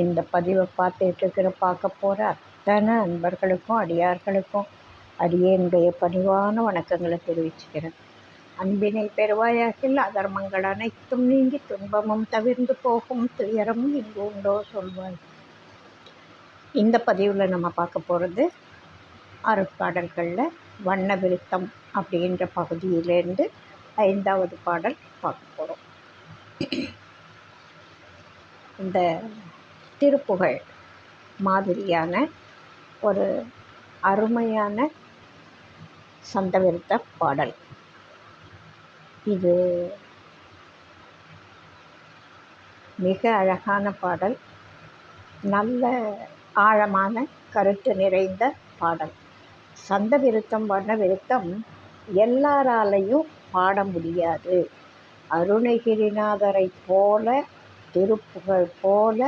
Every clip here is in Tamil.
இந்த பதிவை பார்க்க போகிற அத்தனை அன்பர்களுக்கும் அடியார்களுக்கும் அடியேனுடைய பணிவான வணக்கங்களை தெரிவிச்சுக்கிறேன். அன்பினை பெறுவாயாகில் அதர்மங்கள் அனைத்தும் நீங்கி துன்பமும் தவிர்ந்து போகும், துயரமும் இங்கு உண்டோ சொல்வாய். இந்த பதிவில் நம்ம பார்க்க போகிறது அருட்பாடல்களில் வண்ண விருத்தம் அப்படின்ற பகுதியிலேருந்து 5வது பாடல் பார்க்க போகிறோம். இந்த திருப்புகழ் மாதிரியான ஒரு அருமையான சந்தவிருத்த பாடல். இது மிக அழகான பாடல், நல்ல ஆழமான கருத்து நிறைந்த பாடல். சந்த விருத்தம் வண்ண விருத்தம் எல்லாராலையும் பாட முடியாது. அருணகிரிநாதரை போல திருப்புகழ் போல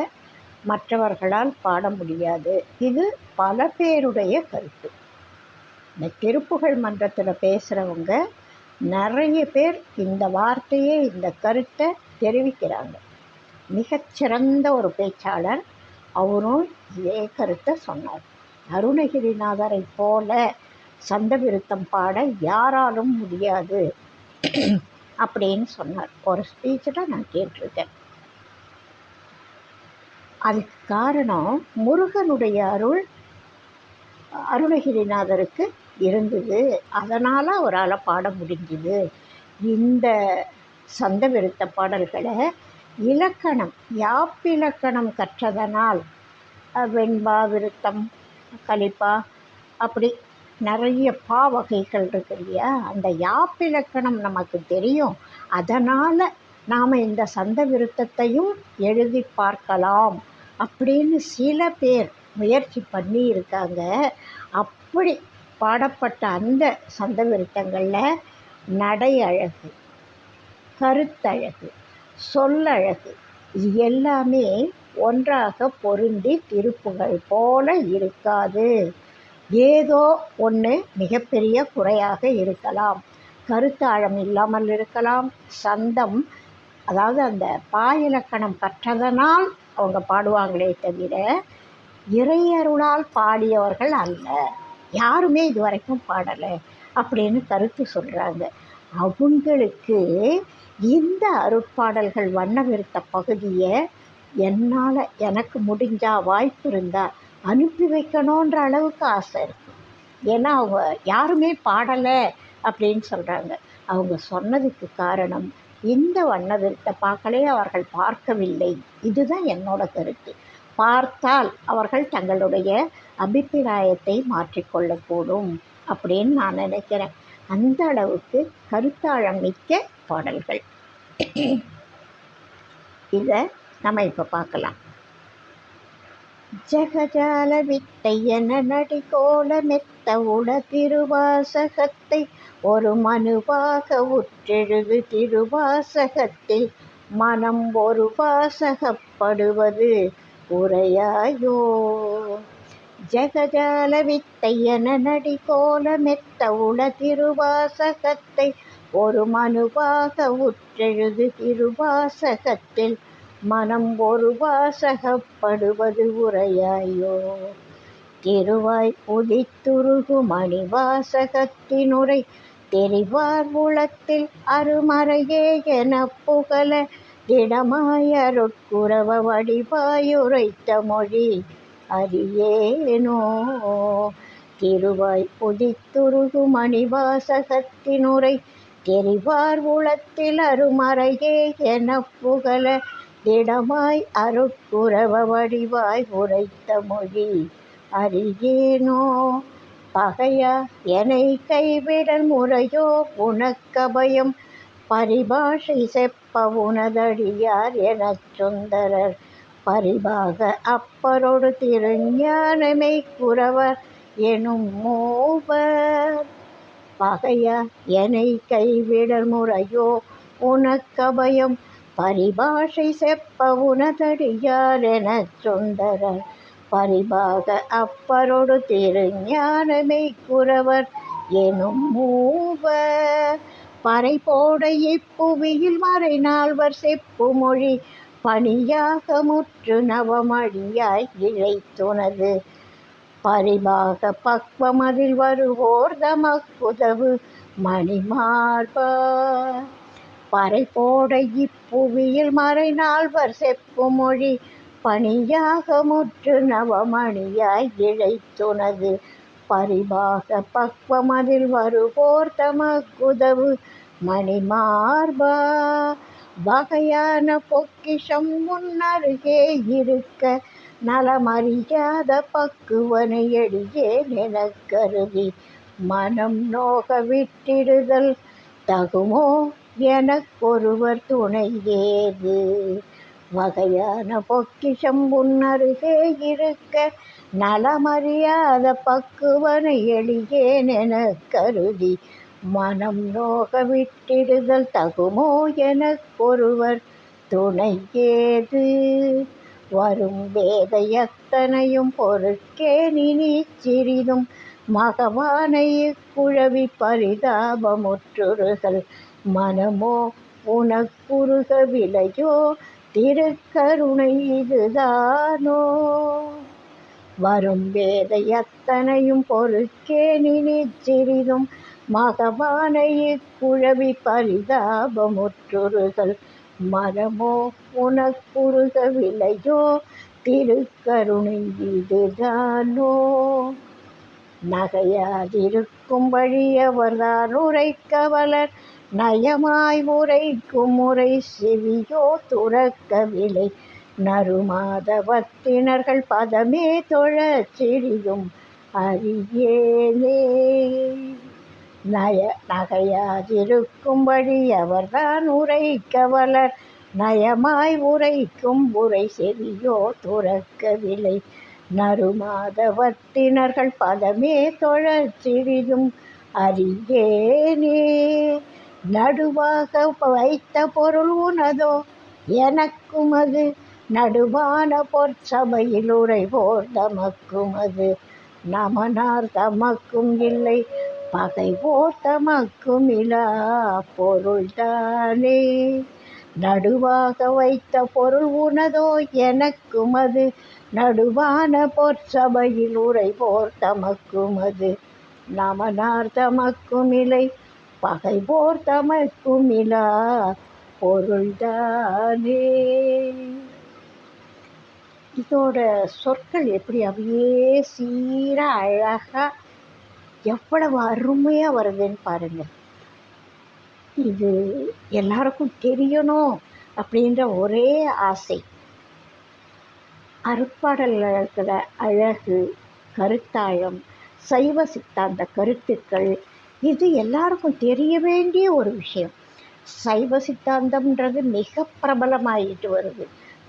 மற்றவர்களால் பாட முடியாது. இது பல பேருடைய கருத்து. இந்த திருப்புகழ் மன்றத்தில் பேசுகிறவங்க நிறைய பேர் இந்த வார்த்தையை, இந்த கருத்தை தெரிவிக்கிறாங்க. மிகச்சிறந்த ஒரு பேச்சாளர், அவரும் இதே கருத்தை சொன்னார். அருணகிரிநாதரை போல சந்த விருத்தம் பாட யாராலும் முடியாது அப்படின்னு சொன்னார். ஒரு ஸ்பீச்சில் நான் கேட்டிருக்கேன். அதுக்கு காரணம் முருகனுடைய அருள் அருணகிரிநாதருக்கு இருந்தது, அதனால் அவரால் பாட முடிஞ்சுது. இந்த சந்த விருத்த பாடல்களை இலக்கணம், யாப்பிலக்கணம் கற்றதனால், வெண்பா விருத்தம் கலிப்பா அப்படி நிறைய பா வகைகள் இருக்கு இல்லையா, அந்த யாப்பிலக்கணம் நமக்கு தெரியும். அதனால் நாம் இந்த சந்த விருத்தத்தையும் எழுதி பார்க்கலாம் அப்படின்னு சில பேர் முயற்சி பண்ணி இருக்காங்க. அப்படி பாடப்பட்ட அந்த சந்த விருத்தங்களில் நடை அழகு, கருத்தழகு, சொல்லழகு, இது எல்லாமே ஒன்றாக பொருந்தி திருப்புகழ் போல இருக்காது. ஏதோ ஒன்று மிகப்பெரிய குறையாக இருக்கலாம். கருத்தாழம் இல்லாமல் இருக்கலாம். சந்தம், அதாவது அந்த பாயிலக்கணம் கற்றதனால் அவங்க பாடுவாங்களே தவிர இறையருளால் பாடியவர்கள் அல்ல, யாருமே இது வரைக்கும் பாடலை அப்படின்னு கருத்து சொல்கிறாங்க. அவங்களுக்கு இந்த அருட்பாடல்கள் வண்ண விருத்த பகுதியை என்னால், எனக்கு முடிஞ்சால், வாய்ப்பு இருந்தால் அனுப்பி வைக்கணுன்ற அளவுக்கு ஆசை இருக்குது. ஏன்னா அவங்க யாருமே பாடலை அப்படின்னு சொல்கிறாங்க. அவங்க சொன்னதுக்கு காரணம், இந்த வண்ண விருத்த பாக்களை அவர்கள் பார்க்கவில்லை. இதுதான் என்னோட கருத்து. பார்த்தால் அவர்கள் தங்களுடைய அபிப்பிராயத்தை மாற்றிக்கொள்ளக்கூடும் அப்படின்னு நான் நினைக்கிறேன். அந்த அளவுக்கு கருத்தாழம் மிக்க பாடல்கள். இதை நம்ம இப்போ பார்க்கலாம். ஜெகஜால வித்தையன நடிகோல மெத்த உள திருவாசகத்தை ஒரு மனுவாக உற்றெழுது திருவாசகத்தில் மனம் ஒரு வாசகப்படுவது உரையாயோ. ஜெகஜால வித்தையன நடிகோல மெத்த உள திருவாசகத்தை ஒரு மனுவாக உற்றெழுது திருவாசகத்தில் மனம் ஒரு வாசகப்படுவது உரையாயோ. திருவாய் உதித்துருகு மணிவாசகத்தினுரை தெரிவார் உளத்தில் அருமறையே என புகழ திடமாயருட்குரவ வடிவாயுரைத்த மொழி அறியேனோ. திருவாய் உதித்துருகு மணிவாசகத்தினுரை தெரிவார் உளத்தில் அருமறையே என புகழ திடமாய் அருட்குரவ வடிவாய் உரைத்த மொழி அறியேனோ. பகையா எனை கைவிடல் முறையோ உனக்கபயம் பரிபாஷை செப்ப உனதடியார் எனச் சுந்தரர் பரிபாக அப்பரோடு திருஞானமை குரவர் எனும் மூவர். பகையா எனை கைவிடல் முறையோ உனக்கபயம் பரிபாஷை செப்ப உனதடியார் எனச் சுந்தரர் பரிபாக அப்பரோடு திருஞானமை குரவர் எனும் மூவர். பறை போட இப்புவியில் மறை நால்வர் செப்பு மொழி பணியாக முற்று நவமணியாய் இழைத்துனது பரிபாக பக்வமதில் வருவோர் தமக்குதவு மணிமார்பா பறைபோட இப்புவியில் மறைநால்வர் செப்புமொழி பணியாக முற்று நவமணியாய் இழைத்துனது பரிபாக பக்வமதில் வருவோர் தமக்குதவு மணிமார்பா வகையான பொக்கிஷம் முன்னருகே இருக்க நலமறியாத பக்குவனை எளியேன் எனக் கருதி மனம் நோக விட்டிடுதல் தகுமோ எனக்கொருவர் துணை ஏது வகையான பொக்கிஷம் முன்னருகே இருக்க நலமறியாத பக்குவனை எளியேன் எனக் கருதி மனம் நோக விட்டிடுதல் தகுமோ எனக்கொருவர் துணை ஏது வரும் வேத எத்தனையும் பொருட்கேன் இனி சிறிதும் மகவானை இக்குழவி பரிதாபமுற்றுறுதல் மனமோ உனக்குருக விலையோ திருக்கருணை இதுதானோ வரும் வேத எத்தனையும் பொருட்கேன் இனி சிறிதும் மகவானை இக்குழவி பரிதாபமுற்றுறுதல் மனமோ உனக்குருக விலையோ திருக்கருணை இதுதானோ நகையாதிருக்கும் வழியவர்தான் உரைக்க வளர் நயமாய் உரைக்கும் முறை செவியோ துறக்கவில்லை நறுமாதவத்தினர்கள் பதமே தொழச் சிறிதும் அறியேனே நகையாதிருக்கும் வழியவர்தான் உரைக்க வளர் நயமாய் உரைக்கும் உரை செவியோ துறக்கவில்லை நறுமாதவத்தினர்கள் பதமே தொழச் சிறிதும் அறியேனே நடுவாக வைத்த பொருள் உனதோ எனக்கும் அது நடுவான பொற்சபையில் உரைவோர் தமக்கும் அது நமனார் தமக்கும் இல்லை பகைவோர் தமக்கும் இலா பொருள்தானே நடுவாக வைத்த பொருள் உனதோ எனக்கும் அது நடுவான பொற்சபையில் உரைவோர் தமக்கும் அது நமனார் தமக்கும் இலை பகைவோர் தமக்கும் இலா பொருள்தானே. இதோட சொற்கள் எப்படி அப்படியே சீராக அழகாக எவ்வளவு அருமையாக வருதுன்னு பாருங்கள். இது எல்லாருக்கும் தெரியணும் அப்படின்ற ஒரே ஆசை. அருட்பாடலில் இருக்கிற அழகு, கருத்தாழம், சைவ சித்தாந்த கருத்துக்கள் இது எல்லாருக்கும் தெரிய வேண்டிய ஒரு விஷயம். சைவ சித்தாந்தம்ன்றது மிக பிரபலமாயிட்டு வருது,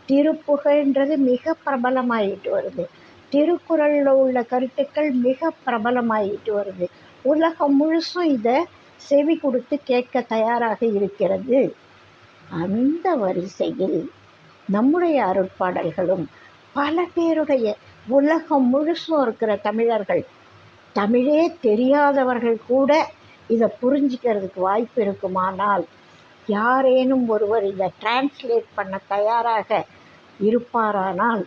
திருப்புகழ்ன்றது மிக பிரபலமாயிட்டு வருது, திருக்குறளில் உள்ள கருத்துக்கள் மிக பிரபலமாயிட்டு வருது. உலகம் முழுசும் இதை செவி கொடுத்து கேட்க தயாராக இருக்கிறது. அந்த வரிசையில் நம்முடைய அருட்பாடல்களும் பல பேருடைய உலகம் முழுசும் இருக்கிற தமிழர்கள், தமிழே தெரியாதவர்கள் கூட இதை புரிஞ்சிக்கிறதுக்கு வாய்ப்பு இருக்குமானால் யாரேனும் ஒருவர் இதை டிரான்ஸ்லேட் பண்ண தயாராக இருப்பாரானால்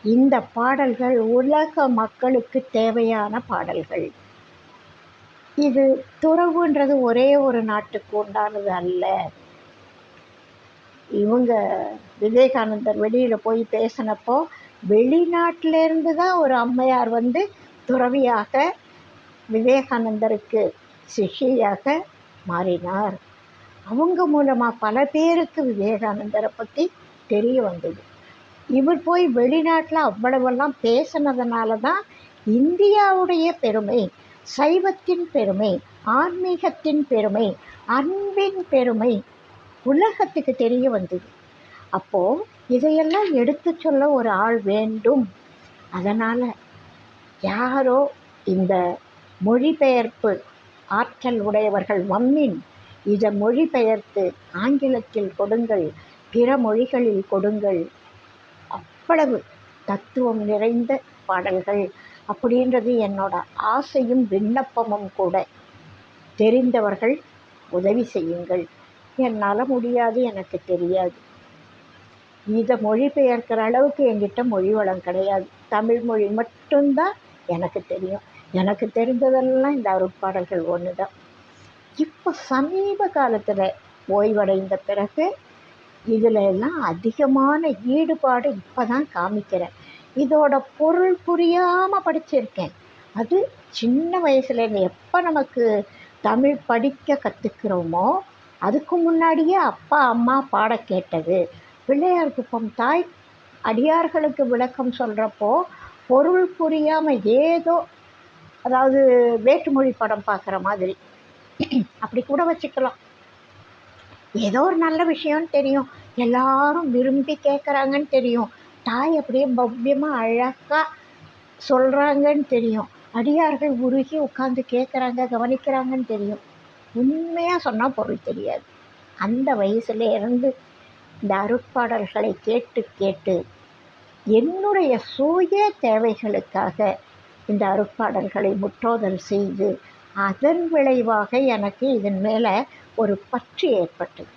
இந்த பாடல்கள் உலக மக்களுக்கு தேவையான பாடல்கள். இது துறவுன்றது ஒரே ஒரு நாட்டுக்கு உண்டானது அல்ல. இவங்க விவேகானந்தர் வெளியில் போய் பேசினப்போ வெளிநாட்டிலேருந்து தான் ஒரு அம்மையார் வந்து துறவியாக விவேகானந்தருக்கு சிஷ்யாக மாறினார். அவங்க மூலமாக பல பேருக்கு விவேகானந்தரை பற்றி தெரிய வந்தது. இவர் போய் வெளிநாட்டில் அவ்வளவெல்லாம் பேசினதுனால தான் இந்தியாவுடைய பெருமை, சைவத்தின் பெருமை, ஆன்மீகத்தின் பெருமை, அன்பின் பெருமை உலகத்துக்கு தெரிய வந்தது. அப்போது இதையெல்லாம் எடுத்து சொல்ல ஒரு ஆள் வேண்டும். அதனால் யாரோ இந்த மொழிபெயர்ப்பு ஆற்றல் உடையவர்கள் வம்மின் இதை மொழிபெயர்த்து ஆங்கிலத்தில் கொடுங்கள், பிற மொழிகளில் கொடுங்கள். அவ்வளவு தத்துவம் நிறைந்த பாடல்கள் அப்படின்றது என்னோட ஆசையும் விண்ணப்பமும் கூட. தெரிந்தவர்கள் உதவி செய்யுங்கள். என்னால் முடியாது, எனக்கு தெரியாது. இதை மொழிபெயர்க்கிற அளவுக்கு என்கிட்ட மொழி வளம் கிடையாது. தமிழ் மொழி மட்டும்தான் எனக்கு தெரியும். எனக்கு தெரிஞ்சதெல்லாம் இந்த அருட்பாடல்கள் ஒன்று தான். இப்போ சமீப காலத்தில் ஓய்வடைந்த பிறகு இதில் எல்லாம் அதிகமான ஈடுபாடு இப்போ தான் காமிக்கிறேன். இதோட பொருள் புரியாமல் படிச்சிருக்கேன். அது சின்ன வயசுலேருந்து எப்போ நமக்கு தமிழ் படிக்க கற்றுக்கிறோமோ அதுக்கு முன்னாடியே அப்பா அம்மா பாட கேட்டது. பிள்ளையார் குப்பம் தாய் அடியார்களுக்கு விளக்கம் சொல்கிறப்போ பொருள் புரியாமல் ஏதோ, அதாவது வேற்றுமொழி படம் பார்க்குற மாதிரி அப்படி கூட வச்சுக்கலாம். ஏதோ ஒரு நல்ல விஷயம்னு தெரியும், எல்லாரும் விரும்பி கேட்குறாங்கன்னு தெரியும், தாய் அப்படியே பவ்யமாக அழகாக சொல்கிறாங்கன்னு தெரியும், அடியார்கள் உருகி உட்காந்து கேட்குறாங்க கவனிக்கிறாங்கன்னு தெரியும். உண்மையாக சொன்னால் பொருள் தெரியாது. அந்த வயசுல இருந்து இந்த அருட்பாடல்களை கேட்டு கேட்டு என்னுடைய சுய தேவைகளுக்காக இந்த அருட்பாடல்களை முற்றோதல் செய்து அதன் விளைவாக எனக்கு இதன் மேலே ஒரு பற்று ஏற்பட்டது.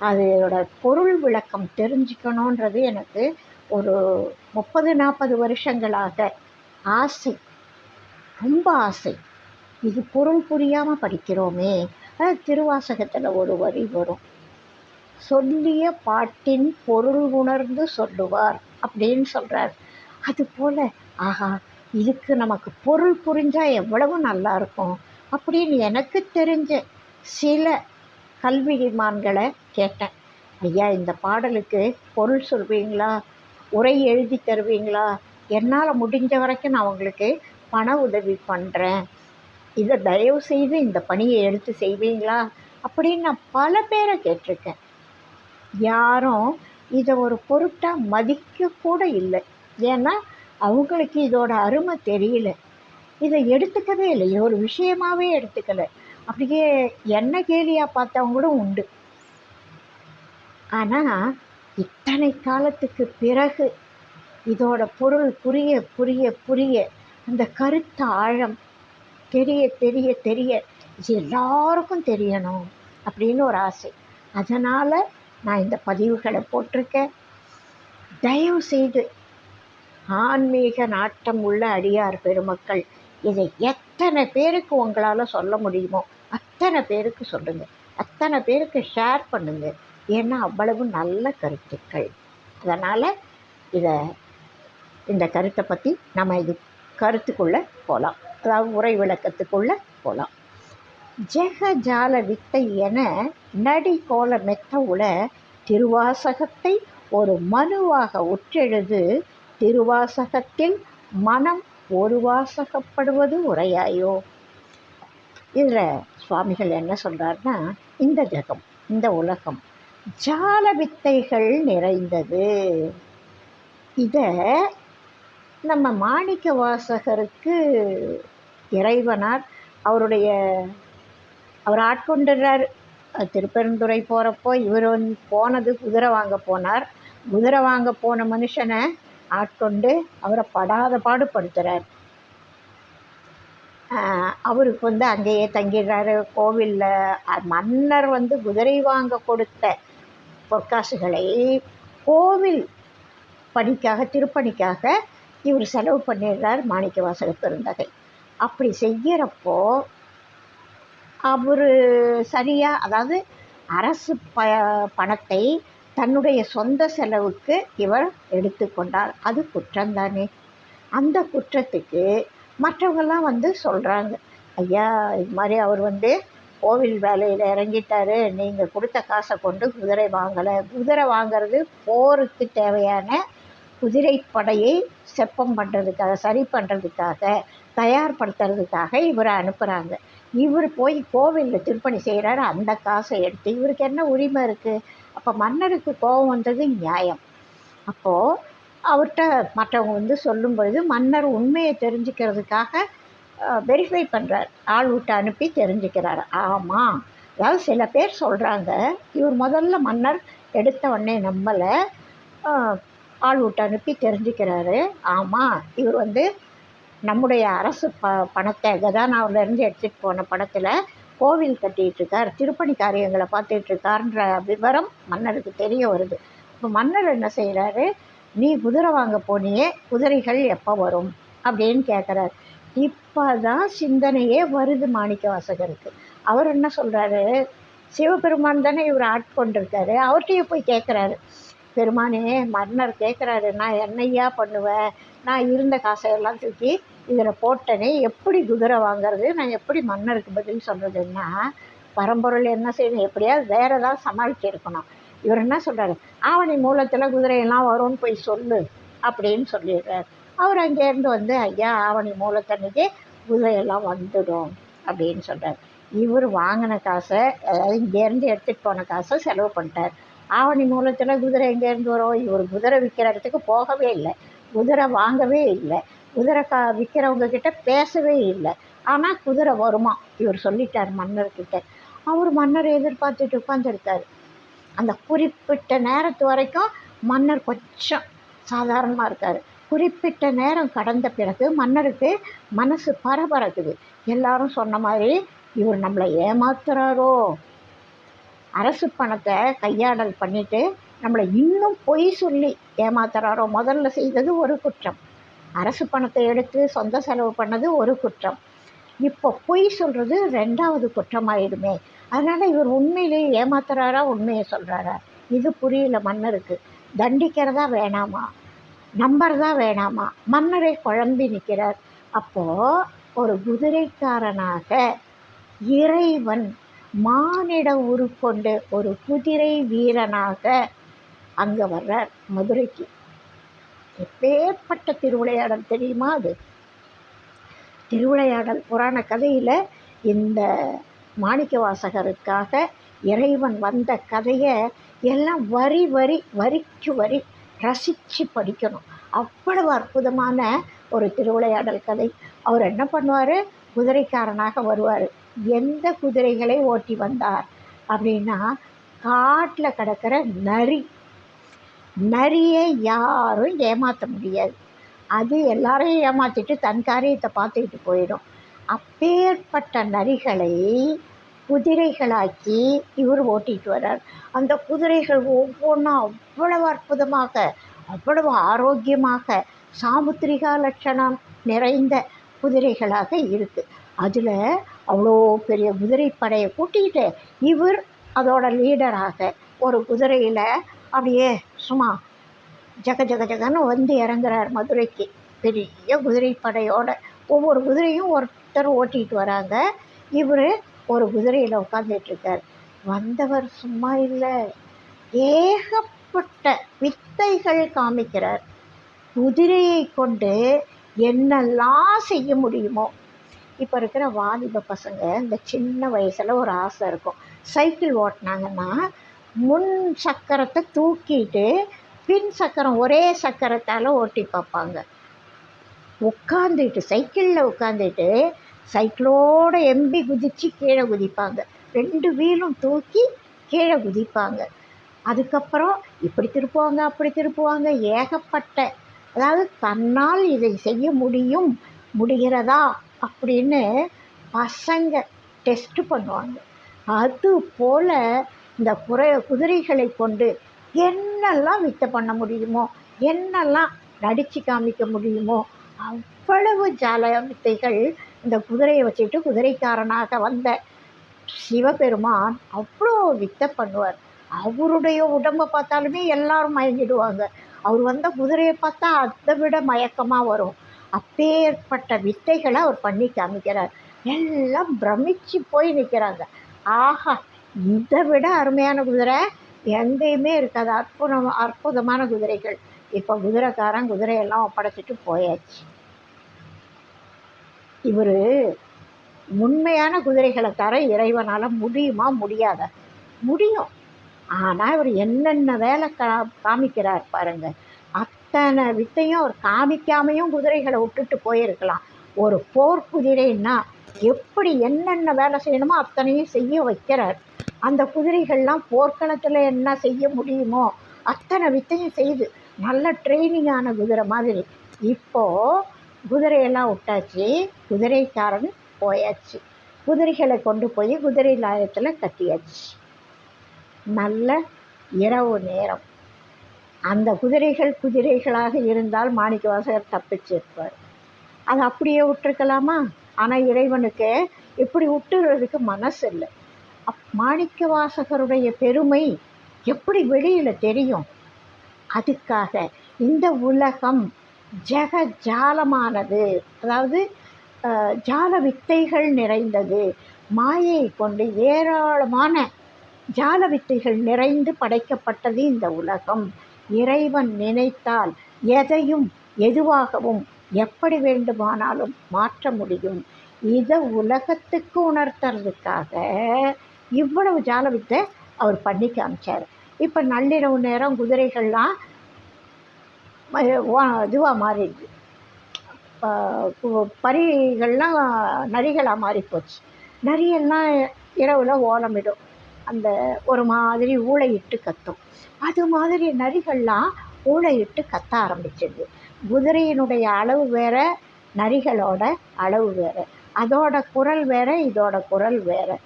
அதோட பொருள் விளக்கம் தெரிஞ்சுக்கணுன்றது எனக்கு ஒரு 30-40 வருஷங்களாக ஆசை, ரொம்ப ஆசை. இது பொருள் புரியாமல் படிக்கிறோமே. திருவாசகத்தில் ஒரு வரி வரும், சொல்லிய பாட்டின் பொருள் உணர்ந்து சொல்லுவார் அப்படின்னு சொல்கிறார். அதுபோல் ஆஹா, இதுக்கு நமக்கு பொருள் புரிஞ்சால் எவ்வளவு நல்லா இருக்கும் அப்படின்னு எனக்கு தெரிஞ்ச சில கல்விமான்களை கேட்டேன். ஐயா, இந்த பாடலுக்கு பொருள் சொல்வீங்களா, உரை எழுதி தருவீங்களா, என்னால் முடிஞ்ச வரைக்கும் நான் உங்களுக்கு பண உதவி பண்ணுறேன், இதை தயவு செய்து இந்த பணியை எடுத்து செய்வீங்களா அப்படின்னு நான் பல பேரை கேட்டிருக்கேன். யாரும் இதை ஒரு பொருட்டாக மதிக்கக்கூட இல்லை. ஏன்னா அவங்களுக்கு இதோட அருமை தெரியல, இதை எடுத்துக்கவே இல்லை, ஒரு விஷயமாகவே எடுத்துக்கலை. அப்படியே என்ன கேலியாக பார்த்தவங்களும் உண்டு. ஆனால் இத்தனை காலத்துக்கு பிறகு இதோட பொருள் புரிய புரிய புரிய அந்த கருத்து ஆழம் தெரிய தெரிய தெரிய இது எல்லாருக்கும் தெரியணும் அப்படின்னு ஒரு ஆசை. அதனால் நான் இந்த பதிவுகளை போட்டிருக்கேன். தயவு செய்து ஆன்மீக நாட்டம் உள்ள அடியார் பெருமக்கள் இதை எத்தனை பேருக்கு உங்களால் சொல்ல முடியுமோ அத்தனை பேருக்கு சொல்லுங்கள், அத்தனை பேருக்கு ஷேர் பண்ணுங்கள். ஏன்னா அவ்வளவு நல்ல கருத்துக்கள். அதனால் இந்த கருத்தை பற்றி நம்ம இது கருத்துக்குள்ளே போகலாம், அதாவது உரை விளக்கத்துக்குள்ளே போகலாம். ஜெகஜால வித்தை என நடி கோல மெத்த உல திருவாசகத்தை ஒரு மனுவாக உற்றெழுது திருவாசகத்தில் மனம் ஒரு வாசகப்படுவது உரையாயோ. இதில் சுவாமிகள் என்ன சொல்கிறாருன்னா, இந்த ஜெகம், இந்த உலகம் ஜால வித்தைகள் நிறைந்தது. இதை நம்ம மாணிக்க வாசகருக்கு இறைவனார் அவர் ஆட்கொண்டுறார். திருப்பெருந்துறை போகிறப்போ இவர் போனது குதிரை வாங்க போனார். குதிரை வாங்க போன மனுஷனை ஆட்கொண்டு அவரை படாத பாடுபடுத்துகிறார். அவருக்கு அங்கேயே தங்கிடுறாரு கோவிலில். மன்னர் குதிரை வாங்க கொடுத்த பொற்காசுகளை கோவில் பணிக்காக, திருப்பணிக்காக இவர் செலவு பண்ணிடுறார் மாணிக்க வாசக பெருந்தகை. அப்படி செய்கிறப்போ அவர் சரியாக, அதாவது அரசு பணத்தை தன்னுடைய சொந்த செலவுக்கு இவர் எடுத்துக்கொண்டார். அது குற்றம்தானே. அந்த குற்றத்துக்கு மற்றவங்கெல்லாம் சொல்கிறாங்க, ஐயா இது மாதிரி அவர் கோவில் வேலையில் இறங்கிட்டார், நீங்கள் கொடுத்த காசை கொண்டு குதிரை வாங்கலை. குதிரை வாங்கிறது போருக்கு தேவையான குதிரைப்படையை செப்பம் பண்ணுறதுக்காக, சரி பண்ணுறதுக்காக, தயார்படுத்துறதுக்காக இவரை அனுப்புகிறாங்க. இவர் போய் கோவிலில் திருப்பணி செய்கிறாரு. அந்த காசை எடுத்து இவருக்கு என்ன உரிமை இருக்குது? அப்போ மன்னருக்கு கோபம் வந்தது நியாயம். அப்போது அவர்கிட்ட மற்றவங்க சொல்லும்பொழுது மன்னர் உண்மையை தெரிஞ்சுக்கிறதுக்காக வெரிஃபை பண்ணுறார், ஆள் விட்டு அனுப்பி தெரிஞ்சுக்கிறார். ஆமாம், அதாவது சில பேர் சொல்கிறாங்க, இவர் முதல்ல மன்னர் எடுத்த உடனே நம்மளை ஆள் விட்டு அனுப்பி தெரிஞ்சுக்கிறாரு. ஆமாம், இவர் நம்முடைய அரசு பணத்தை கதானாவிலேருந்து எடுத்துகிட்டு போன பணத்தில் கோவில் கட்டிகிட்ருக்கார், திருப்பணி காரியங்களை பார்த்துட்ருக்காருன்ற விவரம் மன்னருக்கு தெரிய வருது. இப்போ மன்னர் என்ன செய்கிறாரு, நீ குதிரை வாங்க போனியே, குதிரைகள் எப்போ வரும் அப்படின்னு கேட்குறாரு. இப்போ தான் சிந்தனையே வருது மாணிக்கவாசகருக்கு. அவர் என்ன சொல்கிறாரு, சிவபெருமான் தானே இவர் ஆட்கொண்டிருக்காரு, அவர்கிட்டயே போய் கேட்குறாரு. பெருமானே, மன்னர் கேட்குறாரு, நான் என்னையா பண்ணுவேன், நான் இருந்த காசையெல்லாம் தூக்கி இதில் போட்டனே, எப்படி குதிரை வாங்கிறது, நான் எப்படி மன்னருக்கு பதில் சொல்கிறதுன்னா, பரம்பொருள் என்ன செய்யணும், எப்படியாவது வேறு ஏதாவது சமாளிச்சிருக்கணும். இவர் என்ன சொல்கிறாரு, ஆவணி மூலத்தில் குதிரையெல்லாம் வரும்னு போய் சொல்லு அப்படின்னு சொல்லிடுறார். அவர் அங்கேருந்து வந்து, ஐயா ஆவணி மூலத்தன்னைக்கு குதிரையெல்லாம் வந்துடும் அப்படின்னு சொல்கிறார். இவர் வாங்கின காசை, அதாவது இங்கேருந்து எடுத்துகிட்டு போன காசை செலவு பண்ணிட்டார். ஆவணி மூலத்தில் குதிரை எங்கேருந்து வரும், இவர் குதிரை விற்கிற இடத்துக்கு போகவே இல்லை, குதிரை வாங்கவே இல்லை, குதிரை விற்கிறவங்க கிட்ட பேசவே இல்லை. ஆனால் குதிரை வருமா இவர் சொல்லிட்டார் மன்னர்கிட்ட. அவர் மன்னர் எதிர்பார்த்துட்டு உட்காந்துருக்காரு. அந்த குறிப்பிட்ட நேரத்து வரைக்கும் மன்னர் கொஞ்சம் சாதாரணமாக இருக்கார். குறிப்பிட்ட நேரம் கடந்த பிறகு மன்னருக்கு மனசு பரபரக்குது. எல்லாரும் சொன்ன மாதிரி இவர் நம்மளை ஏமாத்துறாரோ, அரசு பணத்தை கையாடல் பண்ணிவிட்டு நம்மளை இன்னும் பொய் சொல்லி ஏமாத்துறாரோ. முதல்ல செய்தது ஒரு குற்றம், அரசு பணத்தை எடுத்து சொந்த செலவு பண்ணது ஒரு குற்றம். இப்போ பொய் சொல்கிறது ரெண்டாவது குற்றமாயிடுமே. அதனால் இவர் உண்மையிலேயே ஏமாத்துறாரா, உண்மையை சொல்கிறாரா, இது புரியல மன்னருக்கு. தண்டிக்கிறதா வேணாமா, நம்புறதா வேணாமா, மன்னரை குழம்பி நிற்கிறார். அப்போது ஒரு குதிரைக்காரனாக இறைவன் மானிட உருக்கொண்டு ஒரு குதிரை வீரனாக அங்கே வர்றார் மதுரைக்கு. எப்பேற்பட்ட திருவிளையாடல் தெரியுமா அது. திருவிளையாடல் புராண கதையில் இந்த மாணிக்கவாசகருக்காக இறைவன் வந்த கதையை எல்லாம் வரிக்கு வரி ரசித்து படிக்கணும். அவ்வளவு அற்புதமான ஒரு திருவிளையாடல் கதை. அவர் என்ன பண்ணுவார், குதிரைக்காரனாக வருவார். எந்த குதிரைகளை ஓட்டி வந்தார் அப்படின்னா, காட்டில் கிடக்கிற நரியை யாரும் ஏமாற்ற முடியாது. அது எல்லாரையும் ஏமாற்றிட்டு தன் காரியத்தை பார்த்துக்கிட்டு போயிடும். அப்பேற்பட்ட நரிகளை குதிரைகளாக்கி இவர் ஓட்டிகிட்டு வர்றார். அந்த குதிரைகள் ஒவ்வொன்றும் அவ்வளவு அற்புதமாக, அவ்வளவு ஆரோக்கியமாக, சாமுத்திரிகா லட்சணம் நிறைந்த குதிரைகளாக இருக்குது. அதில் அவ்வளோ பெரிய குதிரைப்படையை கூட்டிக்கிட்டு இவர் அதோட லீடராக ஒரு குதிரையில் அப்படியே சும்மா ஜகன்னு வந்து இறங்குறார் மதுரைக்கு. பெரிய குதிரைப்படையோட ஒவ்வொரு குதிரையும் ஒருத்தர் ஓட்டிகிட்டு வராங்க. இவர் ஒரு குதிரையில் உட்காந்துட்ருக்கார். வந்தவர் சும்மா இல்லை, ஏகப்பட்ட வித்தைகள் காமிக்கிறார். குதிரையை கொண்டு என்னெல்லாம் செய்ய முடியுமோ. இப்போ இருக்கிற வாலிப பசங்க இந்த சின்ன வயசில் ஒரு ஆசை இருக்கும், சைக்கிள் ஓட்டினாங்கன்னா முன் சக்கரத்தை தூக்கிட்டு பின் சக்கரம் ஒரே சக்கரத்தால் ஓட்டி பார்ப்பாங்க. உட்காந்துட்டு சைக்கிளில் உட்காந்துட்டு சைக்கிளோடு எம்பி குதித்து கீழே குதிப்பாங்க, 2 வீலும் தூக்கி கீழே குதிப்பாங்க. அதுக்கப்புறம் இப்படி திருப்புவாங்க அப்படி திருப்புவாங்க. ஏகப்பட்ட, அதாவது தன்னால் இதை செய்ய முடிகிறதா அப்படின்னு பசங்க டெஸ்ட்டு பண்ணுவாங்க. அதுபோல் இந்த குதிரைகளை கொண்டு என்னெல்லாம் வித்தை பண்ண முடியுமோ, என்னெல்லாம் நடித்து காமிக்க முடியுமோ அவ்வளவு ஜால வித்தைகள் இந்த குதிரையை வச்சுட்டு குதிரைக்காரனாக வந்த சிவபெருமான் அவ்வளோ வித்தை பண்ணுவார். அவருடைய உடம்பை பார்த்தாலுமே எல்லாரும் மயங்கிடுவாங்க. அவர் வந்த குதிரையை பார்த்தா அதை விட மயக்கமாக வரும். அப்பேற்பட்ட வித்தைகளை அவர் பண்ணி காமிக்கிறார். எல்லாம் பிரமிச்சு போய் நிற்கிறாங்க. ஆஹா, இதை விட அருமையான குதிரை எங்கேயுமே இருக்காது. அற்புதமான குதிரைகள். இப்போ குதிரைக்காரன் குதிரையெல்லாம் ஒப்படைச்சிட்டு போயாச்சு. இவர் உண்மையான குதிரைகளை தர இறைவனால் முடியுமா, முடியாத? முடியும். ஆனால் இவர் என்னென்ன வேலை காமிக்கிறார் பாருங்க. அத்தனை வித்தையும் அவர் காமிக்காமையும் குதிரைகளை விட்டுட்டு போயிருக்கலாம். ஒரு போர் குதிரைன்னா எப்படி என்னென்ன வேலை செய்யணுமோ அத்தனையும் செய்ய வைக்கிறார். அந்த குதிரைகள்லாம் போர்க்களத்தில் என்ன செய்ய முடியுமோ அத்தனை வித்தையும் செய்து நல்ல ட்ரைனிங்கான குதிரை மாதிரி. இப்போது குதிரையெல்லாம் விட்டாச்சு, குதிரைக்காரன் போயாச்சு. குதிரைகளை கொண்டு போய் குதிரை லாயத்தில் கட்டியாச்சு. நல்ல இரவு நேரம். அந்த குதிரைகளாக இருந்தால் மாணிக்கவாசகர் தப்பிச்சிருப்பார். அதை அப்படியே விட்டுருக்கலாமா? ஆனால் இறைவனுக்கு இப்படி விட்டுறதுக்கு மனசு இல்லை. மாணிக்கவாசகருடைய பெருமை எப்படி வெளியில் தெரியும்? அதுக்காக இந்த உலகம் ஜாலமானது, அதாவது ஜால வித்தைகள் நிறைந்தது, மாயை கொண்டு ஏராளமான ஜால வித்தைகள் நிறைந்து படைக்கப்பட்டது இந்த உலகம். இறைவன் நினைத்தால் எதையும் எதுவாகவும் எப்படி வேண்டுமானாலும் மாற்ற முடியும். இதை உலகத்துக்கு உணர்த்துறதுக்காக இவ்வளவு ஜால வித்தை அவர் பண்ணி காமிச்சார். இப்போ நள்ளிரவு நேரம் குதிரைகள்லாம் இதுவாக மாறிடுது, பரிகள்லாம் நரிகளாக மாறிப்போச்சு. நரியெல்லாம் இரவில் ஓலமிடும், அந்த ஒரு மாதிரி ஊளையிட்டு கத்தும். அது மாதிரி நரிகள்லாம் ஊளையிட்டு கத்த ஆரம்பிச்சிடுது. குதிரையினுடைய அளவு வேறு, நரிகளோட அளவு வேறு, அதோட குரல் வேறு, இதோட குரல் வேறு.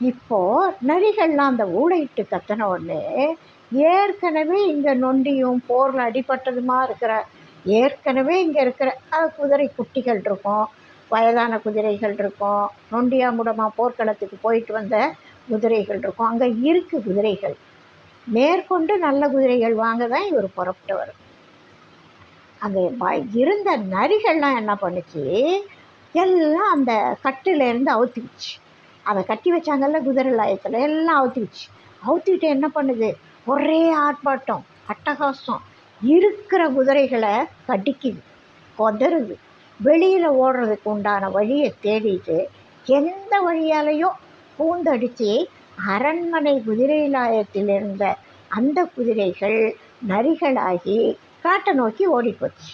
இப்போது நரிகள்லாம் அந்த ஊளையிட்டு கத்தின உடனே ஏற்கனவே இங்கே நொண்டியும் போரில் அடிபட்டதுமா இருக்கிற, ஏற்கனவே இங்கே இருக்கிற குதிரை குட்டிகள் இருக்கும், வயதான குதிரைகள் இருக்கும், நொண்டியா முடமாக போர்க்களத்துக்கு போயிட்டு வந்த குதிரைகள் இருக்கும். அங்கே இருக்குது குதிரைகள். மேற்கொண்டு நல்ல குதிரைகள் வாங்க தான் இவர் புறப்பட்டு வரும். அங்கே இருந்த நரிகள்லாம் என்ன பண்ணுச்சு, எல்லாம் அந்த கட்டிலேருந்து அவுத்திச்சு. அதை கட்டி வச்சாங்கல்ல குதிரை லாயத்தில், எல்லாம் அவுத்திச்சு. அவுத்திக்கிட்டு என்ன பண்ணுது, ஒரே ஆர்ப்பாட்டம், அட்டகாசம். இருக்கிற குதிரைகளை கடிக்குது, கொதறுது. வெளியில் ஓடுறதுக்கு உண்டான வழியை தேடிட்டு எந்த வழியாலையும் பூந்தடித்து அரண்மனை குதிரை லாயத்தில் இருந்த அந்த குதிரைகள் நரிகளாகி காட்டை நோக்கி ஓடிப்போச்சு.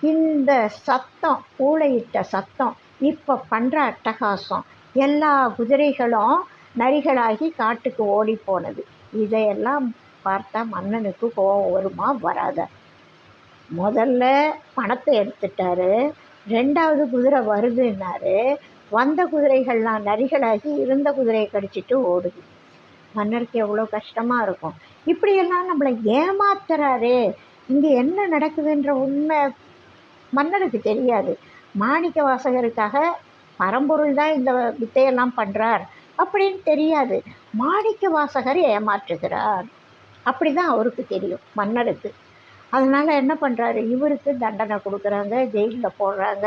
இந்த சத்தம், ஊளையிட்ட சத்தம், இப்போ பண்ணுற அட்டகாசம், எல்லா குதிரைகளும் நரிகளாகி காட்டுக்கு ஓடி போனது. இதையெல்லாம் பார்த்தா மன்னனுக்கு கோபம் வருமா வராதா? முதல்ல பணத்தை எடுத்துட்டாரு, ரெண்டாவது குதிரை வருதுன்னாரு, வந்த குதிரைகள்லாம் நரிகளாகி இருந்த குதிரையை கடிச்சிட்டு ஓடுது. மன்னருக்கு எவ்வளோ கஷ்டமாக இருக்கும். இப்படியெல்லாம் நம்மளை ஏமாத்துறாரே, இங்கே என்ன நடக்குதுன்ற உண்மை மன்னருக்கு தெரியாது. மாணிக்க வாசகருக்காக பரம்பொருள் தான் இந்த வித்தையெல்லாம் பண்ணுறார் அப்படின்னு தெரியாது. மாணிக்க வாசகர் ஏமாற்றுகிறார் அப்படி தான் அவருக்கு தெரியும், மன்னருக்கு. அதனால் என்ன பண்ணுறாரு, இவருக்கு தண்டனை கொடுக்குறாங்க, ஜெயிலில் போடுறாங்க,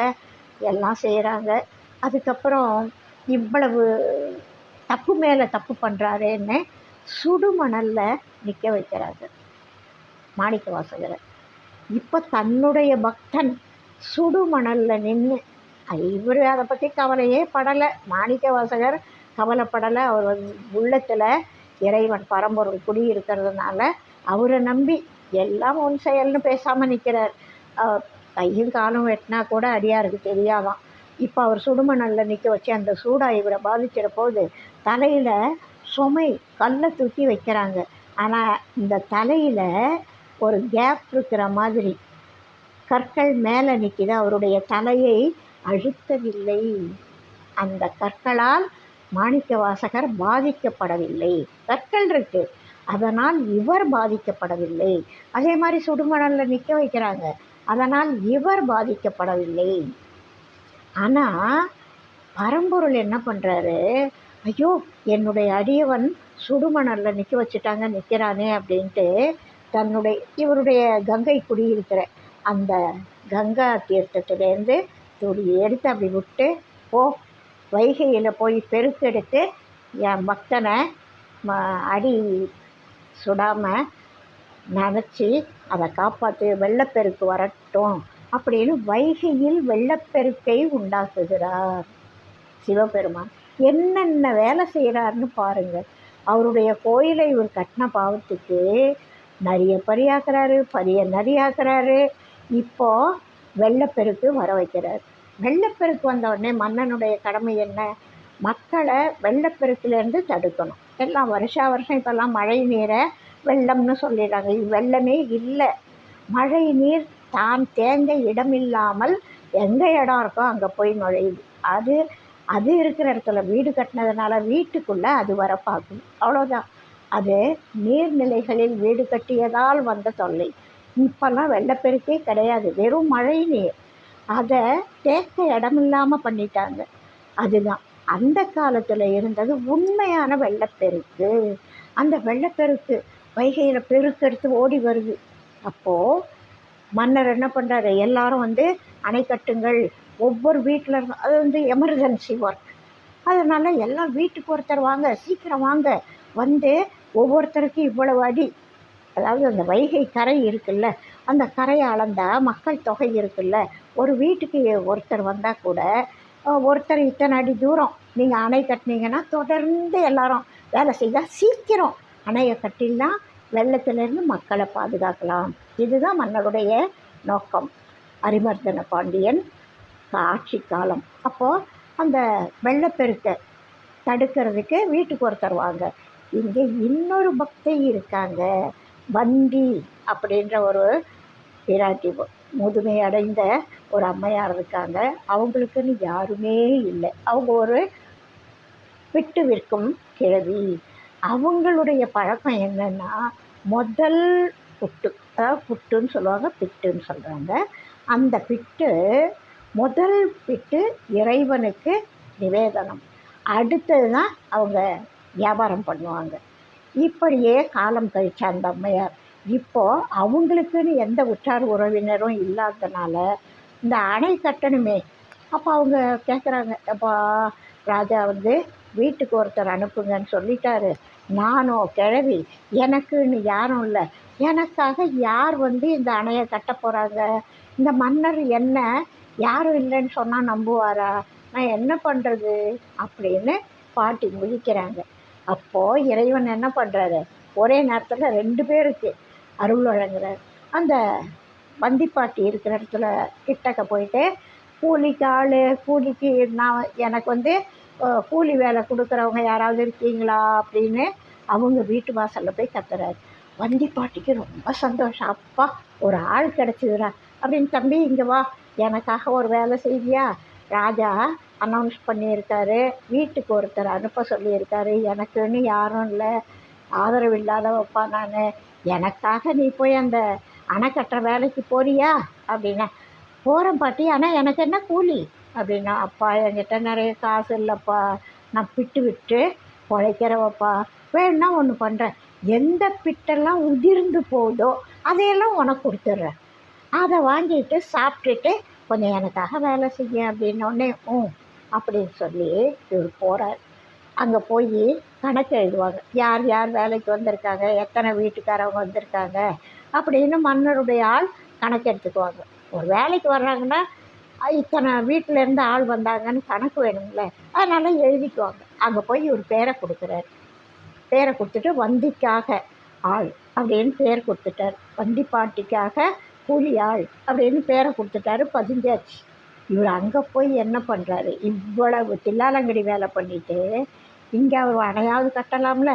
எல்லாம் செய்கிறாங்க. அதுக்கப்புறம் இவ்வளவு தப்பு மேலே தப்பு பண்ணுறாருன்னு சுடுமணலில் நிற்க வைக்கிறாங்க மாணிக்க வாசகரை. இப்போ தன்னுடைய பக்தன் சுடுமணலில் நின்று, இவர் அதை பற்றி கவலையே படலை, மாணிக்க வாசகர் கவலைப்படலை. அவர் உள்ளத்தில் இறைவன் பரம்பொருள் குடியிருக்கிறதுனால அவரை நம்பி எல்லாம் ஒன் செயல்னு பேசாமல் நிற்கிறார். கையும் காலும் வெட்டினா கூட அடியாருக்கு தெரியாதான். இப்போ அவர் சுடுமணலில் நிற்க வச்சு அந்த சூடாக இவரை பாதிச்சிட போது தலையில் சுமை கல்லை தூக்கி வைக்கிறாங்க. ஆனால் இந்த தலையில் ஒரு கேப் இருக்கிற மாதிரி கற்கள் மேலே நிற்கிது. அவருடைய தலையை அழுத்தவில்லை. அந்த கற்களால் மாணிக்க வாசகர் பாதிக்கப்படவில்லை. கற்கள் இருக்கு, அதனால் இவர் பாதிக்கப்படவில்லை. அதே மாதிரி சுடுமணலில் நிற்க வைக்கிறாங்க, அதனால் இவர் பாதிக்கப்படவில்லை. ஆனால் பரம்பொருள் என்ன பண்ணுறாரு, ஐயோ என்னுடைய அடியவன் சுடுமணலில் நிற்க வச்சுட்டாங்க, நிற்கிறானே அப்படின்ட்டு இவருடைய கங்கை குடியிருக்கிற அந்த கங்கா தீர்த்தத்திலேருந்து துளி எடுத்து அப்படி விட்டு, போ வைகையில் போய் பெருக்கெடுத்து என் பக்தனை அடி சுடாமல் நினச்சி அதை காப்பாற்று, வெள்ளப்பெருக்கு வரட்டும் அப்படின்னு வைகையில் வெள்ளப்பெருக்கை உண்டாக்குகிறார் சிவபெருமான். என்னென்ன வேலை செய்கிறாருன்னு பாருங்கள். அவருடைய கோயிலை இவர் கட்டின பாவத்துக்கு நிறைய பரியாக்குறாரு, நரியாக்குறாரு. இப்போது வெள்ளப்பெருக்கு வர வைக்கிறார். வெள்ளப்பெருக்கு வந்த உடனே மன்னனுடைய கடமை என்ன, மக்களை வெள்ளப்பெருக்கிலேருந்து தடுக்கணும். எல்லாம் வருஷம் இப்போல்லாம் மழை நீரை வெள்ளம்னு சொல்லிடுறாங்க. இது வெள்ளமே இல்லை, மழை நீர் தான் தேங்க இடமில்லாமல் எங்கே இடம் இருக்கோ அங்கே போய் நுழையுது. அது இருக்கிற இடத்துல வீடு கட்டினதுனால வீட்டுக்குள்ளே அது வர பார்க்குது, அவ்வளோதான். அது நீர்நிலைகளில் வீடு கட்டியதால் வந்த தொல்லை. இப்போல்லாம் வெள்ளப்பெருக்கே கிடையாது, வெறும் மழை நீர். அதை தேக்க இடமில்லாமல் பண்ணிட்டாங்க. அதுதான் அந்த காலத்தில் இருந்தது உண்மையான வெள்ளப்பெருக்கு. அந்த வெள்ளப்பெருக்கு வைகையில் பெருக்கெடுத்து ஓடி வருது. அப்போது மன்னர் என்ன பண்ணுறாரு, எல்லாரும் அணை கட்டுங்கள், ஒவ்வொரு வீட்டில் அது எமர்ஜென்சி ஒர்க். அதனால் எல்லாம் வீட்டுக்கு ஒருத்தர் வாங்க, சீக்கிரம் வாங்க, ஒவ்வொருத்தருக்கு இவ்வளவு அடி, அதாவது அந்த வைகை கரை இருக்குல்ல, அந்த கரையை அளந்தால் மக்கள் தொகை இருக்குல்ல, ஒரு வீட்டுக்கு ஒருத்தர் வந்தால் கூட ஒருத்தர் இத்தனை அடி தூரம் நீங்கள் அணை கட்டினீங்கன்னா தொடர்ந்து எல்லாரும் வேலை செய்தால் சீக்கிரம் அணையை கட்டிலாம் வெள்ளத்திலிருந்து மக்களை பாதுகாக்கலாம். இதுதான் மன்னருடைய நோக்கம். அரிமர்தன பாண்டியன் ஆட்சி காலம். அப்போது அந்த வெள்ளப்பெருக்கை தடுக்கிறதுக்கு வீட்டுக்கு ஒருத்தர் வாங்க. இங்கே இன்னொரு பக்தை இருக்காங்க, வந்தி அப்படின்ற ஒரு பிராட்டி, முதுமை அடைந்த ஒரு அம்மையார் இருக்காங்க. அவங்களுக்குன்னு யாருமே இல்லை. அவங்க ஒரு பிட்டு விற்கும் கிழவி. அவங்களுடைய பழக்கம் என்னென்னா, முதல் புட்டு, அதாவது புட்டுன்னு சொல்லுவாங்க, பிட்டுன்னு சொல்கிறாங்க. அந்த பிட்டு, முதல் பிட்டு இறைவனுக்கு நிவேதனம், அடுத்தது தான் அவங்க வியாபாரம் பண்ணுவாங்க. இப்படியே காலம் கழிச்ச அந்த அம்மையார் இப்போது அவங்களுக்குன்னு எந்த உற்றார் உறவினரும் இல்லாததுனால இந்த அணை கட்டணுமே. அப்போ அவங்க கேட்குறாங்க, அப்போ ராஜா வீட்டுக்கு ஒருத்தர் அனுப்புங்கன்னு சொல்லிட்டாரு, நானும் கிழவி, எனக்குன்னு யாரும் இல்லை, எனக்காக யார் இந்த அணையை கட்ட போகிறாங்க? இந்த மன்னர் என்ன யாரும் இல்லைன்னு சொன்னால் நம்புவாரா? நான் என்ன பண்ணுறது அப்படின்னு பாட்டி முழிக்கிறாங்க. அப்போது இறைவன் என்ன பண்ணுறாரு, ஒரே நேரத்தில் 2 பேருக்கு அருள் வழங்குறார். அந்த வந்திப்பாட்டி இருக்கிற இடத்துல கிட்டக்க போயிட்டு, கூலிக்கு எனக்கு கூலி வேலை கொடுக்குறவங்க யாராவது இருக்கீங்களா அப்படின்னு அவங்க வீட்டு வாசலில் போய் கத்துறாரு. வந்திப்பாட்டிக்கு ரொம்ப சந்தோஷம், அப்பா ஒரு ஆள் கிடச்சிதுரா அப்படின்னு. தம்பி இங்கே வா, எனக்காக ஒரு வேலை செய்வியா? ராஜா அனௌன்ஸ் பண்ணியிருக்காரு, வீட்டுக்கு ஒருத்தர் அனுப்ப சொல்லியிருக்காரு, எனக்குன்னு யாரும் இல்லை, ஆதரவு இல்லாதவப்பா நான், எனக்காக நீ போய் அந்த அணை கட்டுற வேலைக்கு போறியா அப்படின்னா. போகிறேன் பாட்டி, ஆனால் எனக்கு என்ன கூலி அப்படின்னா. அப்பா என்கிட்ட நிறைய காசு இல்லைப்பா, நான் பிட்டு விட்டு பொழைக்கிறவப்பா, வேணுன்னா ஒன்று பண்ணுறேன், எந்த பிட்டெல்லாம் உதிர்ந்து போதோ அதையெல்லாம் உனக்கு கொடுத்துட்றேன், அதை வாங்கிட்டு சாப்பிட்டுட்டு கொஞ்சம் எனக்காக வேலை செய்ய அப்படின்னோடனே அப்படின்னு சொல்லி இவர் போகிறார். அங்கே போய் கணக்கு எழுதுவாங்க, யார் யார் வேலைக்கு வந்திருக்காங்க, எத்தனை வீட்டுக்காரவங்க வந்திருக்காங்க அப்படின்னு மன்னருடைய ஆள் கணக்கு எடுத்துக்குவாங்க. ஒரு வேலைக்கு வர்றாங்கன்னா இத்தனை வீட்டிலேருந்து ஆள் வந்தாங்கன்னு கணக்கு வேணும்ல, அதனால் எழுதிக்குவாங்க. அங்கே போய் ஒரு பேரை கொடுக்குறாரு. பேரை கொடுத்துட்டு வந்திக்காக ஆள் அப்படின்னு பேர் கொடுத்துட்டார். வந்தி பாட்டிக்காக கூலி ஆள் அப்படின்னு பேரை கொடுத்துட்டாரு, பதிஞ்சாச்சு. இவர் அங்கே போய் என்ன பண்ணுறாரு, இவ்வளவு தில்லாலங்கடி வேலை பண்ணிவிட்டு இங்கே அவர் அணையாவது கட்டலாம்ல,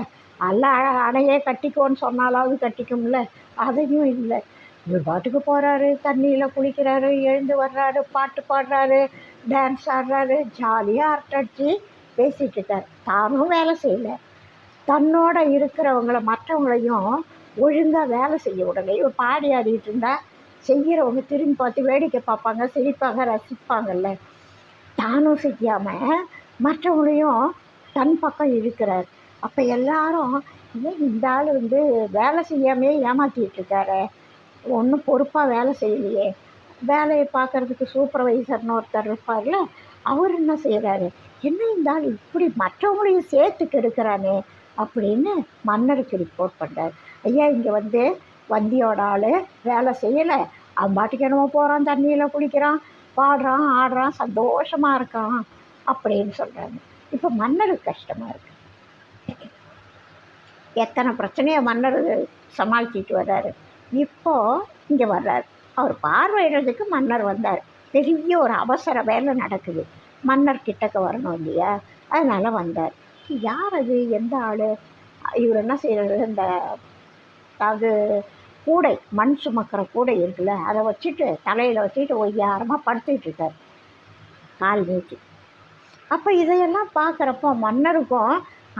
அல்ல அணையே கட்டிக்கோன்னு சொன்னாலாவது கட்டிக்கும்ல, அதையும் இல்லை. இவர் பாட்டுக்கு போகிறாரு, தண்ணியில் குளிக்கிறாரு, எழுந்து வர்றாரு, பாட்டு பாடுறாரு, டான்ஸ் ஆடுறாரு, ஜாலியாக அரட்டடிச்சு பேசிகிட்டு இருக்கார். தானும் வேலை செய்யலை, தன்னோட இருக்கிறவங்கள மற்றவங்களையும் ஒழுங்காக வேலை செய்ய விடலை. இவர் பாடி ஆடிட்டு இருந்தால் செய்கிறவங்க திரும்பி பார்த்து வேடிக்கை பார்ப்பாங்க, சிரிப்பாங்க, ரசிப்பாங்கல்ல. தானும் செய்யாமல் மற்றவங்களையும் தன் பக்கம் இருக்கிறார். அப்போ எல்லாரும் ஏன் இந்த ஆள் வேலை செய்யாமே ஏமாற்றிட்டுருக்காரு, ஒன்றும் பொறுப்பாக வேலை செய்யலையே, வேலையை பார்க்குறதுக்கு சூப்பர்வைசர்னு ஒருத்தர் இருப்பார்ல, அவர் என்ன செய்கிறாரு, என்ன இந்த ஆள் இப்படி மற்றவங்களையும் சேர்த்து கெடுக்கிறானே அப்படின்னு மன்னருக்கு ரிப்போர்ட் பண்ணுறார். ஐயா இங்கே வந்தியோட ஆள் வேலை செய்யலை, அவன் பாட்டுக்கு என்னமோ போகிறான், தண்ணியில் குளிக்கிறான், பாடுறான், ஆடுறான், சந்தோஷமாக இருக்கான் அப்படின்னு சொல்கிறாங்க. இப்போ மன்னருக்கு கஷ்டமாக இருக்குது. எத்தனை பிரச்சனையை மன்னர் சமாளிச்சிட்டு வர்றாரு. இப்போது இங்கே வர்றார், அவர் பார்வையிடுறதுக்கு மன்னர் வந்தார். பெரிய ஒரு அவசர வேலை நடக்குது, மன்னர் கிட்டக்க வரணும் இல்லையா, அதனால் வந்தார். யார் அது, எந்த ஆள்? இவர் என்ன செய்கிறது, இந்த அதாவது கூடை, மண் சுமக்கிற கூடை இருக்குல்ல, அதை வச்சுட்டு தலையில் வச்சுட்டு ஒய்யாரமாக படுத்துக்கிட்டு இருக்கார் கால் நீட்டி. அப்போ இதையெல்லாம் பார்க்குறப்போ மன்னருக்கும்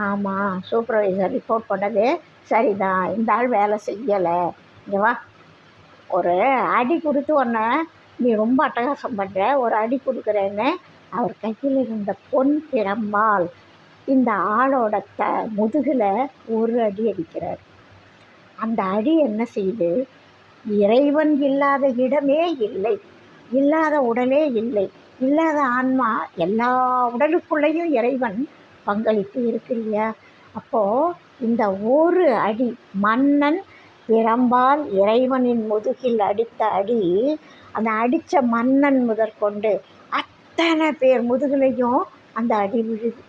ஆமாம், சூப்பர்வைசர் ரிப்போர்ட் பண்ணது சரிதான், இந்த ஆள் வேலை செய்யலை, இங்கே வா, ஒரு அடி கொடுத்து உன்னை நீ ரொம்ப அட்டகாசம் பண்ணுற, ஒரு அடி கொடுக்குறேன்னு அவர் கையில் இருந்த பொன் பிரம்பால் இந்த ஆளோட முதுகில் ஒரு அடி அடிக்கிறார். அந்த அடி என்ன செய்யுது, இறைவன் இல்லாத இடமே இல்லை, இல்லாத உடலே இல்லை, இல்லாத ஆன்மா, எல்லா உடலுக்குள்ளேயும் இறைவன் பங்களிப்பு இருக்கு இல்லையா. அப்போது இந்த ஒரு அடி, மன்னன் பிரம்பால் இறைவனின் முதுகில் அடித்த அடி, அந்த அடித்த மன்னன் முதற்கொண்டு அத்தனை பேர் முதுகிலையும் அந்த அடி விழுது.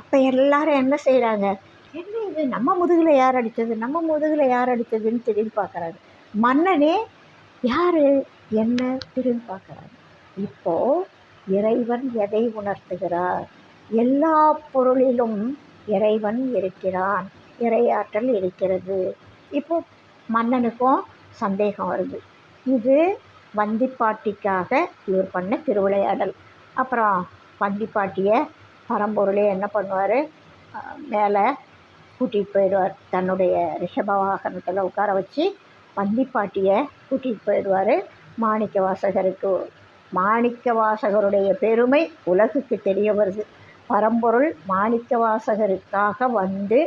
அப்போ எல்லாரும் என்ன செய்கிறாங்க, என்ன இது, நம்ம முதுகில் யார் அடித்தது, நம்ம முதுகில் யார் அடித்ததுன்னு திரும்பி பார்க்குறாரு. மன்னனே யார் என்ன திரும்பி பார்க்குறாரு. இப்போது இறைவன் எதை உணர்த்துகிறார், எல்லா பொருளிலும் இறைவன் இருக்கிறான், இறையாற்றல் இருக்கிறது. இப்போ மன்னனுக்கும் சந்தேகம் வருது, இது வந்திப்பாட்டிக்காக இவர் பண்ண திருவிளையாடல். அப்புறம் வந்திப்பாட்டியை பரம்பொருளே என்ன பண்ணுவார், மேலே கூட்டிகிட்டு போயிடுவார், தன்னுடைய ரிஷப வாகனத்தில் உட்கார வச்சு வந்திப்பாட்டியை கூட்டிகிட்டு போயிடுவார். மாணிக்க வாசகருக்கு, மாணிக்க வாசகருடைய பெருமை உலகுக்கு தெரிய வருது. பரம்பொருள் மாணிக்க வாசகருக்காக வந்து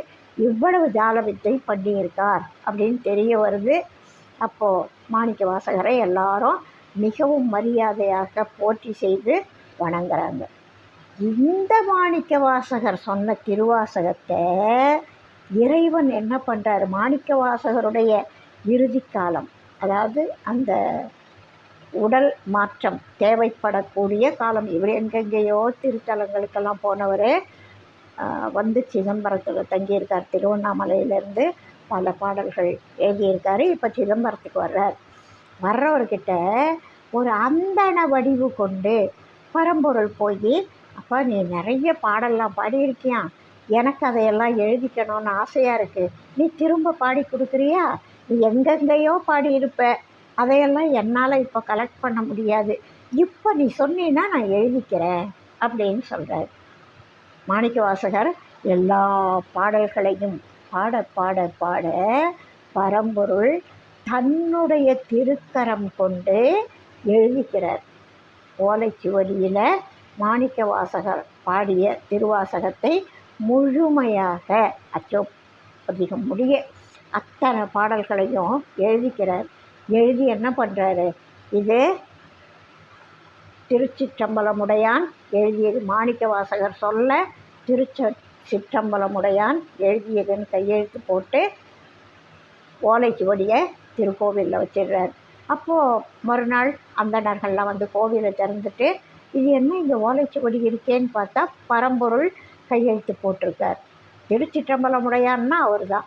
இவ்வளவு ஜால வித்தை பண்ணியிருக்கார் அப்படின்னு தெரிய வருது. அப்போது மாணிக்க வாசகரை எல்லாரும் மிகவும் மரியாதையாக போற்றி செய்து வணங்குறாங்க. இந்த மாணிக்க வாசகர் சொன்ன திருவாசகத்தை இறைவன் என்ன பண்ணுறாரு, மாணிக்க வாசகருடைய இறுதி காலம், அதாவது அந்த உடல் மாற்றம் தேவைப்படக்கூடிய காலம், இவர் எங்கெங்கேயோ திருத்தலங்களுக்கெல்லாம் போனவர் வந்து சிதம்பரத்தில் தங்கியிருக்கார். திருவண்ணாமலையிலேருந்து பல பாடல்கள் எழுதியிருக்கார். இப்போ சிதம்பரத்துக்கு வர்றவர்கிட்ட ஒரு அந்தண வடிவு கொண்டு பரம்பொருள் போய், அப்போ நீ நிறைய பாடலாம் பாடியிருக்கியா, எனக்கு அதையெல்லாம் எழுதிக்கணும்னு ஆசையாக இருக்குது, நீ திரும்ப பாடி கொடுக்குறியா, நீ எங்கெங்கேயோ பாடியிருப்ப, அதையெல்லாம் என்னால் இப்போ கலெக்ட் பண்ண முடியாது, இப்போ நீ சொன்னீன்னா நான் எழுதிக்கிறேன் அப்படின்னு சொல்கிறார். மாணிக்க வாசகர் எல்லா பாடல்களையும் பாட பாட பாட பரம்பொருள் தன்னுடைய திருக்கரம் கொண்டு எழுதிக்கிறார். ஓலைச்சுவடியில் மாணிக்க வாசகர் பாடிய திருவாசகத்தை முழுமையாக அச்சோப்பதிகம் முடிய அத்தனை பாடல்களையும் எழுதிக்கிறார். எழுதி என்ன பண்ணுறாரு, இது திருச்சிற்றம்பலமுடையான் எழுதியது, மாணிக்க வாசகர் சொல்ல சிற்றம்பலமுடையான் எழுதியதுன்னு கையெழுத்து போட்டு ஓலைச்சுவடியை திருக்கோவிலில் வச்சிடுறார். அப்போது மறுநாள் அந்தணர்கள்லாம் வந்து கோவிலை திறந்துட்டு, இது என்ன இங்கே ஓலைச்சுவடி இருக்கேன்னு பார்த்தா பரம்பொருள் கையெழுத்து போட்டிருக்கார். திருச்சிற்றம்பலமுடையான்னா அவர் தான்.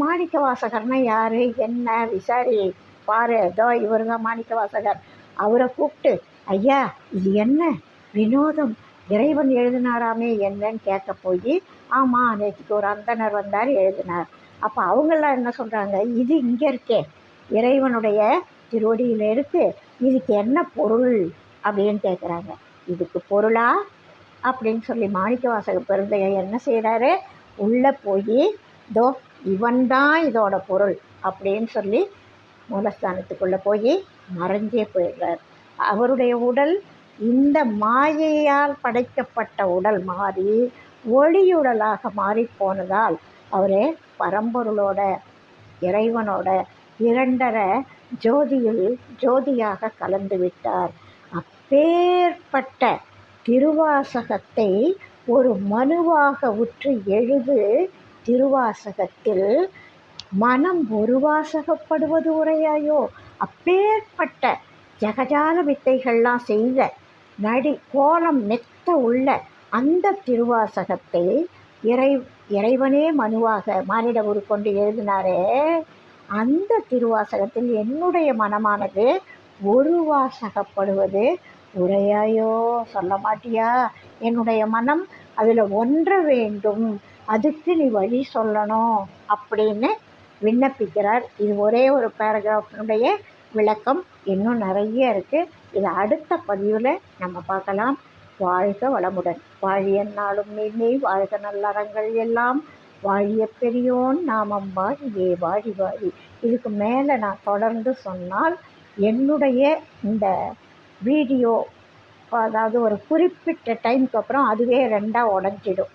மாணிக்க வாசகர்னா யார் என்ன விசாரி பாரு, ஏதோ இவர் தான் மாணிக்க வாசகர். அவரை கூப்பிட்டு, ஐயா இது என்ன வினோதம், இறைவன் எழுதினாராமே என்னன்னு கேட்க போய், ஆமாம் நேற்றுக்கு ஒரு அந்தணர் வந்தார் எழுதினார். அப்போ அவங்கெல்லாம் என்ன சொல்கிறாங்க, இது இங்கே இருக்கே இறைவனுடைய திருவடியில் இருக்குது, இதுக்கு என்ன பொருள் அப்படின்னு கேட்குறாங்க. இதுக்கு பொருளா அப்படின்னு சொல்லி மாணிக்க வாசக பெருந்தையர் என்ன செய்கிறாரு, உள்ளே போய் இதோ இவன்தான் இதோட பொருள் அப்படின்னு சொல்லி மூலஸ்தானத்துக்குள்ளே போய் மறைஞ்சே போயிடுறார். அவருடைய உடல் இந்த மாயையால் படைக்கப்பட்ட உடல் மாறி ஒளியுடலாக மாறிப்போனதால் அவர் பரம்பொருளோட இறைவனோட இரண்டரை ஜோதியாக கலந்து விட்டார். அப்பேற்பட்ட திருவாசகத்தை ஒரு மனுவாக உற்று எழுது திருவாசகத்தில் மனம் ஒரு வாசகப்படுவது உரையாயோ. அப்பேற்பட்ட ஜகஜால வித்தைகள்லாம் செய்த கோலம் மெத்த உள்ள அந்த திருவாசகத்தை இறைவனே மனுவாக மானிட உருக்கொண்டு எழுதினாரே, அந்த திருவாசகத்தில் என்னுடைய மனமானது ஒரு வாசகப்படுவது உரையாயோ, சொல்ல மாட்டியா, என்னுடைய மனம் அதில் ஒன்ற வேண்டும், அதுக்கு நீ வழி சொல்லணும் அப்படின்னு விண்ணப்பிக்கிறார். இது ஒரே ஒரு பேராகிராஃபினுடைய விளக்கம், இன்னும் நிறைய இருக்குது. இது அடுத்த பதிவில் நம்ம பார்க்கலாம். வாழ்க வளமுடன். வாழியன்னாலும் நீ வாழ்க நல்லறங்கள் எல்லாம் வாழிய பெரியோன் நாமம் வாழியே வாழி வாழி. இதுக்கு மேலே நான் தொடர்ந்து சொன்னால் என்னுடைய இந்த வீடியோ, அதாவது ஒரு குறிப்பிட்ட டைமுக்கு அப்புறம் அதுவே ரெண்டாக உடஞ்சிடும்.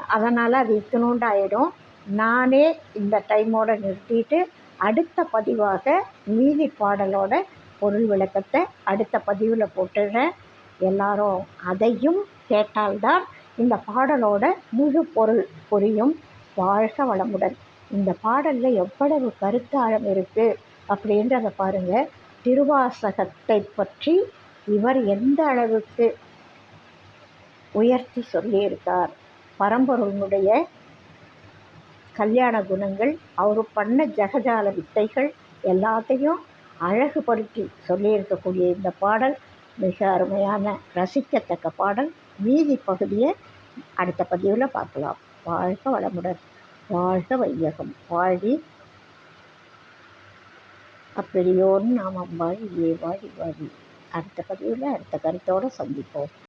அதனால் அது இத்தினூண்டாயிடும். நானே இந்த டைமோடு நிறுத்திட்டு அடுத்த பதிவாக மீதி பாடலோட பொருள் விளக்கத்தை அடுத்த பதிவில் போட்டுடுறேன். எல்லாரும் அதையும் கேட்டால்தான் இந்த பாடலோட முழு பொருள் புரியும். வாழ்க வளமுடன். இந்த பாடலில் எவ்வளவு கருத்தாழம் இருக்குது அப்படின்றத பாருங்கள். திருவாசகத்தை பற்றி இவர் எந்த அளவுக்கு உயர்த்தி சொல்லியிருக்கார். பரம்பொருளுடைய கல்யாண குணங்கள், அவர் பண்ண ஜெகஜால வித்தைகள் எல்லாத்தையும் அழகுபடுத்தி சொல்லியிருக்கக்கூடிய இந்த பாடல் மிக அருமையான ரசிக்கத்தக்க பாடல். மீதி பகுதியை அடுத்த பதிவில் பார்க்கலாம். வாழ்க வளமுடன். வாழ்க வையகம். வாழி அப்பெரியோன் நாமம் வாழியே வாழி வாழி. அடுத்த பதிவில் அடுத்த கருத்தோடு சந்திப்போம்.